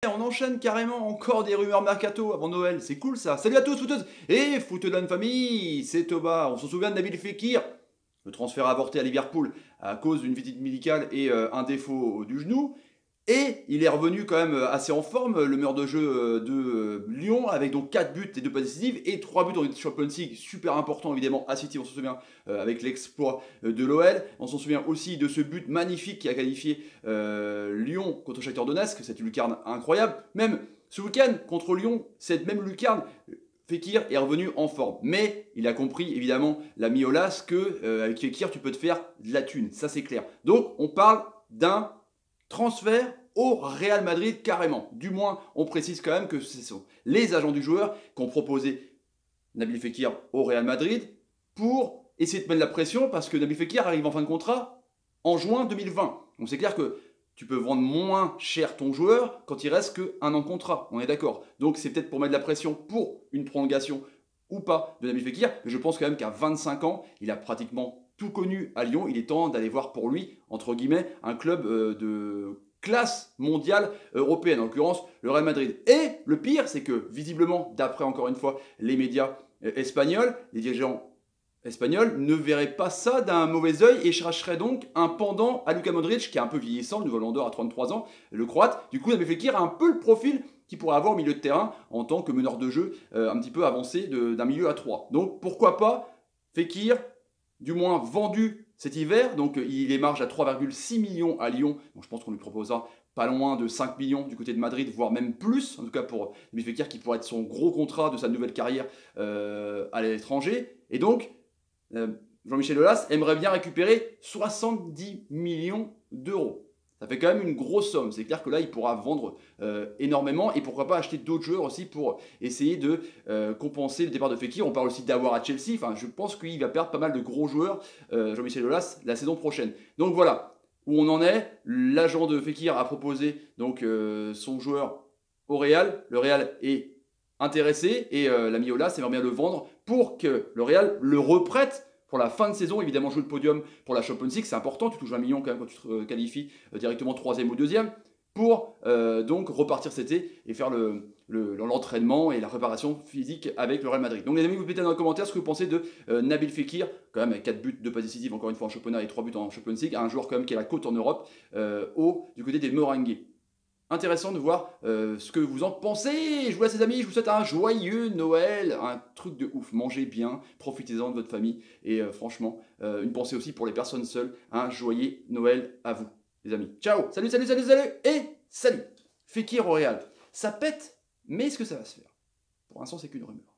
Et on enchaîne carrément encore des rumeurs mercato avant Noël, c'est cool ça. Salut à tous footeuses et footeux de famille, c'est Thomas. On se souvient de Nabil Fekir, le transfert avorté à Liverpool à cause d'une visite médicale et un défaut du genou. Et il est revenu quand même assez en forme, le meilleur de jeu de Lyon, avec donc 4 buts et 2 passes décisives, et 3 buts en Champions League, super important évidemment à City, on se souvient, avec l'exploit de l'OL. On s'en souvient aussi de ce but magnifique qui a qualifié Lyon contre Shakhtar Donetsk, cette lucarne incroyable. Même ce week-end, contre Lyon, cette même lucarne, Fekir est revenu en forme. Mais il a compris évidemment, l'ami Olas, que avec Fekir tu peux te faire de la thune, ça c'est clair. Donc on parle d'un transfert au Real Madrid carrément. Du moins, on précise quand même que ce sont les agents du joueur qui ont proposé Nabil Fekir au Real Madrid pour essayer de mettre la pression parce que Nabil Fekir arrive en fin de contrat en juin 2020. Donc c'est clair que tu peux vendre moins cher ton joueur quand il reste qu'un an de contrat, on est d'accord. Donc c'est peut-être pour mettre de la pression pour une prolongation ou pas de Nabil Fekir, mais je pense quand même qu'à 25 ans, il a pratiquement tout connu à Lyon, il est temps d'aller voir pour lui, entre guillemets, un club de classe mondiale européenne, en l'occurrence le Real Madrid. Et le pire, c'est que visiblement, d'après encore une fois les médias espagnols, les dirigeants espagnols ne verraient pas ça d'un mauvais œil et chercheraient donc un pendant à Luka Modric, qui est un peu vieillissant, le nouveau Landor à 33 ans, le croate. Du coup, Nabil Fekir a un peu le profil qu'il pourrait avoir au milieu de terrain en tant que meneur de jeu un petit peu avancé d'un milieu à 3. Donc pourquoi pas Fekir, du moins vendu cet hiver, donc il est marge à 3,6 millions à Lyon, donc je pense qu'on lui proposera pas loin de 5 millions du côté de Madrid, voire même plus, en tout cas pour Nabil Fekir qui pourrait être son gros contrat de sa nouvelle carrière à l'étranger. Et donc, Jean-Michel Aulas aimerait bien récupérer 70 millions d'euros. Ça fait quand même une grosse somme. C'est clair que là, il pourra vendre énormément et pourquoi pas acheter d'autres joueurs aussi pour essayer de compenser le départ de Fekir. On parle aussi d'avoir à Chelsea. Enfin, je pense qu'il va perdre pas mal de gros joueurs, Jean-Michel Aulas, la saison prochaine. Donc voilà où on en est. L'agent de Fekir a proposé donc son joueur au Real. Le Real est intéressé et l'ami Aulas aimerait bien le vendre pour que le Real le reprête pour la fin de saison. Évidemment, jouer le podium pour la Champions League, c'est important. Tu touches 1 million quand même quand tu te qualifies directement 3e ou 2e pour donc repartir cet été et faire l'entraînement et la préparation physique avec le Real Madrid. Donc les amis, vous mettez dans les commentaires ce que vous pensez de Nabil Fekir, quand même avec 4 buts, 2 passes décisives encore une fois en championnat et 3 buts en Champions League, un joueur quand même qui a la cote en Europe, du côté des Merengues. Intéressant de voir ce que vous en pensez. Je vous laisse les amis, je vous souhaite un joyeux Noël, un truc de ouf, mangez bien, profitez-en de votre famille et franchement, une pensée aussi pour les personnes seules, un joyeux Noël à vous les amis. Ciao, salut, salut, salut, salut et salut. Fekir au Real, ça pète, mais est-ce que ça va se faire? Pour l'instant c'est qu'une rumeur.